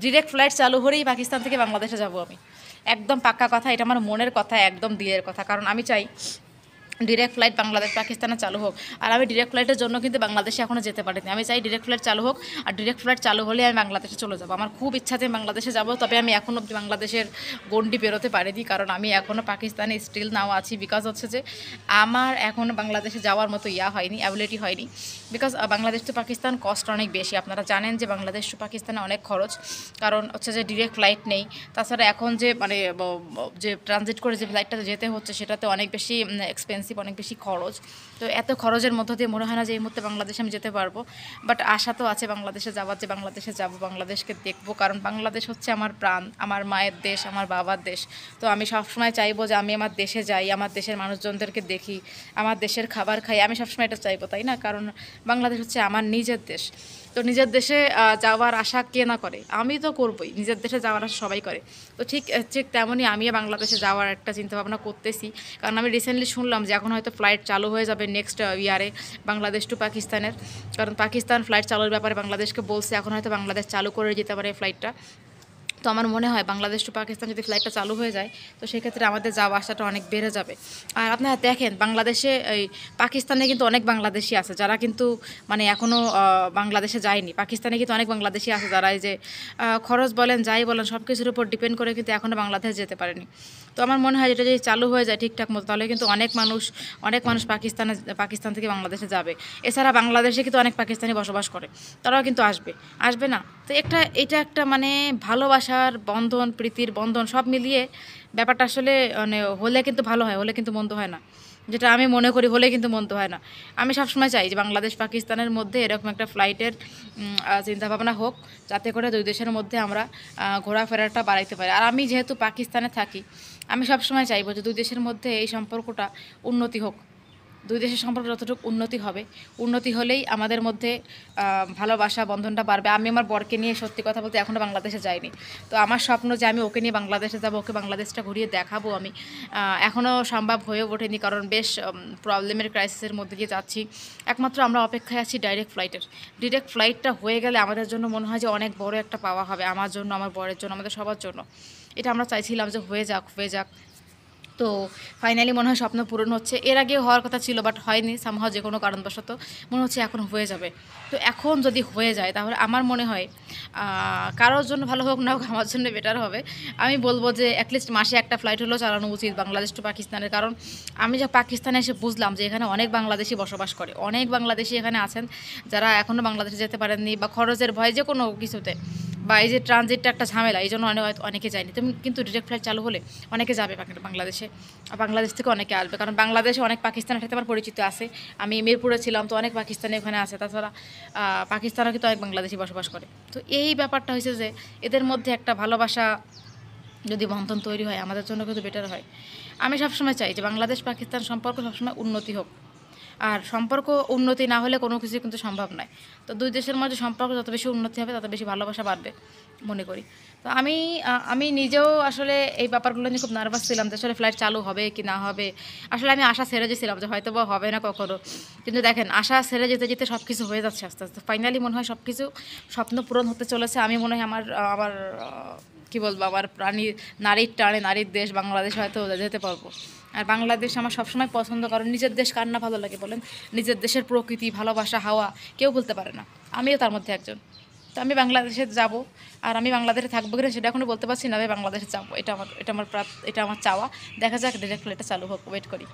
Direct flight চালু হলেই পাকিস্তান থেকে বাংলাদেশে যাব আমি, একদম পাক্কা কথা, এটা আমার মনের কথা, একদম দিলের কথা। কারণ আমি চাই ডিরেক্ট ফ্লাইট বাংলাদেশ পাকিস্তানে চালু হোক। আর আমি ডিরেক্ট ফ্লাইটের জন্য কিন্তু বাংলাদেশে এখনও যেতে পারিনি। আমি চাই ডিরেক্ট ফ্লাইট চালু হোক, আর ডিরেক্ট ফ্লাইট চালু হলে আমি বাংলাদেশে চলে যাবো। আমার খুব ইচ্ছা যে বাংলাদেশে যাব, তবে আমি এখনও বাংলাদেশের গণ্ডি বেরোতে পারিনি, কারণ আমি এখনও পাকিস্তানে স্টিল নাও আছি। বিকজ হচ্ছে যে আমার এখনও বাংলাদেশে যাওয়ার মতো হয়নি, অ্যাবিলিটি হয়নি। Because Bangladesh to Pakistan cost অনেক বেশি। আপনারা জানেন যে বাংলাদেশ টু পাকিস্তানে অনেক খরচ, কারণ হচ্ছে যে ডিরেক্ট ফ্লাইট নেই। তাছাড়া এখন যে মানে যে ট্রানজিট করে যে ফ্লাইটটাতে যেতে হচ্ছে সেটাতে অনেক বেশি এক্সপেন্সিভ, অনেক বেশি খরচ। তো এত খরচের মধ্য দিয়ে মনে হয় না যে এই মুহূর্তে বাংলাদেশে আমি যেতে পারবো। বাট আশা তো আছে বাংলাদেশে যাওয়ার, যে বাংলাদেশে যাব, বাংলাদেশকে দেখবো। কারণ বাংলাদেশ হচ্ছে আমার প্রাণ, আমার মায়ের দেশ, আমার বাবার দেশ। তো আমি সবসময় চাইবো যে আমি আমার দেশে যাই, আমার দেশের মানুষজনদেরকে দেখি, আমার দেশের খাবার খাই। আমি সবসময় এটা চাইবো, তাই না? কারণ বাংলাদেশ হচ্ছে আমার নিজের দেশ। তো নিজের দেশে যাওয়ার আশা কে না করে? আমি তো করবোই, নিজের দেশে যাওয়ার আশা সবাই করে। তো ঠিক ঠিক তেমনই আমিও বাংলাদেশে যাওয়ার একটা চিন্তাভাবনা করতেছি। কারণ আমি রিসেন্টলি শুনলাম যে এখন হয়তো ফ্লাইট চালু হয়ে যাবে নেক্সট ইয়ারে বাংলাদেশ টু পাকিস্তানের। কারণ পাকিস্তান ফ্লাইট চালুর ব্যাপারে বাংলাদেশকে বলছে, এখন হয়তো বাংলাদেশ চালু করে যেতে পারে ফ্লাইটটা। তো আমার মনে হয় বাংলাদেশ টু পাকিস্তান যদি ফ্লাইটটা চালু হয়ে যায়, তো সেক্ষেত্রে আমাদের যাওয়া আসাটা অনেক বেড়ে যাবে। আর আপনারা দেখেন বাংলাদেশে এই পাকিস্তানে কিন্তু অনেক বাংলাদেশি আছে যারা কিন্তু মানে এখনও বাংলাদেশে যায়নি। পাকিস্তানে কিন্তু অনেক বাংলাদেশি আছে যারা এই যে খরচ বলেন, যাই বলেন, সব কিছুর উপর ডিপেন্ড করে কিন্তু এখনও বাংলাদেশ যেতে পারেনি। তো আমার মনে হয় যেটা যদি চালু হয়ে যায় ঠিকঠাক মতো, তাহলে কিন্তু অনেক মানুষ পাকিস্তান থেকে বাংলাদেশে যাবে। এছাড়া বাংলাদেশে কিন্তু অনেক পাকিস্তানি বসবাস করে, তারাও কিন্তু আসবে না? তো এটা একটা মানে ভালোবাসার বন্ধন, প্রীতির বন্ধন, সব মিলিয়ে ব্যাপারটা আসলে মানে হলে কিন্তু ভালো হয়, হলে কিন্তু মন্দ হয় না। যেটা আমি মনে করি, হলে কিন্তু মন্দ হয় না। আমি সবসময় চাই যে বাংলাদেশ পাকিস্তানের মধ্যে এরকম একটা ফ্লাইটের চিন্তাভাবনা হোক, যাতে করে দুই দেশের মধ্যে আমরা ঘোরাফেরাটা বাড়াইতে পারি। আর আমি যেহেতু পাকিস্তানে থাকি, আমি সবসময় চাইবো যে দুই দেশের মধ্যে এই সম্পর্কটা উন্নতি হোক। দুই দেশের সম্পর্ক যতটুকু উন্নতি হলেই আমাদের মধ্যে ভালোবাসা বন্ধনটা বাড়বে। আমি আমার বরকে নিয়ে সত্যি কথা বলতে এখনও বাংলাদেশে যাইনি। তো আমার স্বপ্ন যে আমি ওকে নিয়ে বাংলাদেশে যাব, ওকে বাংলাদেশটা ঘুরিয়ে দেখাবো আমি। এখনও সম্ভব হয়ে ওঠেনি, কারণ বেশ প্রবলেমের ক্রাইসিসের মধ্যে দিয়ে যাচ্ছি। একমাত্র আমরা অপেক্ষায় আছি ডিরেক্ট ফ্লাইটটা হয়ে গেলে আমাদের জন্য মনে হয় যে অনেক বড় একটা পাওয়া হবে, আমার জন্য, আমার বরের জন্য, আমাদের সবার জন্য। এটা আমরা চাইছিলাম যে হয়ে যাক। তো ফাইনালি মনে হয় স্বপ্ন পূরণ হচ্ছে। এর আগেও হওয়ার কথা ছিল, বাট হয়নি সামহাও, যে কোনো কারণবশত মনে হচ্ছে এখন হয়ে যাবে। তো এখন যদি হয়ে যায় তাহলে আমার মনে হয় কারোর জন্য ভালো হোক না হোক, আমার জন্য বেটার হবে। আমি বলবো যে অ্যাটলিস্ট মাসে একটা ফ্লাইট হলেও চালানো উচিত বাংলাদেশ টু পাকিস্তানের। কারণ আমি যে পাকিস্তানে এসে বুঝলাম যে এখানে অনেক বাংলাদেশি বসবাস করে, অনেক বাংলাদেশি এখানে আছেন যারা এখনও বাংলাদেশে যেতে পারেননি, বা খরচের ভয়, যে কোনো কিছুতে, বা এই যে ট্রানজিটটা একটা ঝামেলা, এই জন্য অনেকে যায়নি। তুমি কিন্তু ডিরেক্ট ফ্লাইট চালু হলে অনেকে যাবে বাংলাদেশে, আর বাংলাদেশ থেকে অনেকে আসবে। কারণ বাংলাদেশে অনেক পাকিস্তানের সাথে আমার পরিচিত আছে। আমি মিরপুরে ছিলাম, তো অনেক পাকিস্তানি ওখানে আছে। তাছাড়া পাকিস্তানেও কিন্তু অনেক বাংলাদেশি বসবাস করে। তো এই ব্যাপারটা হয়েছে যে এদের মধ্যে একটা ভালোবাসা যদি বন্ধন তৈরি হয়, আমাদের জন্য কিন্তু বেটার হয়। আমি সবসময় চাই যে বাংলাদেশ পাকিস্তান সম্পর্ক সবসময় উন্নতি হোক। আর সম্পর্ক উন্নতি না হলে কোনো কিছু কিন্তু সম্ভব নয়। তো দুই দেশের মধ্যে সম্পর্ক যত বেশি উন্নতি হবে, তত বেশি ভালোবাসা বাড়বে মনে করি। তো আমি নিজেও আসলে এই ব্যাপারগুলো নিয়ে খুব নার্ভাস ছিলাম যে আসলে ফ্লাইট চালু হবে কি না হবে। আসলে আমি আশা ছেড়ে গেছিলাম যে হয়তো বা হবে না কখনো। কিন্তু দেখেন, আশা ছেড়ে যেতে যেতে সব কিছু হয়ে যাচ্ছে আস্তে আস্তে। ফাইনালি মনে হয় সব কিছু স্বপ্ন পূরণ হতে চলেছে। আমি মনে হয় আমার আমার কী বলবো, আমার নারীর টানে, নারীর দেশ বাংলাদেশ হয়তো যেতে পারবো। আর বাংলাদেশ আমার সবসময় পছন্দ, কারণ নিজের দেশ কার না ভালো লাগে বলেন? নিজের দেশের প্রকৃতি, ভালোবাসা, হাওয়া কেউ বলতে পারে না, আমিও তার মধ্যে একজন। তো আমি বাংলাদেশে যাব, আর আমি বাংলাদেশে থাকবো কিনা সেটা এখনও বলতে পারছি না। আমি বাংলাদেশে যাবো, এটা আমার চাওয়া। দেখা যাক ডিরেক্ট ফ্লাইটটা চালু হোক, ওয়েট করি।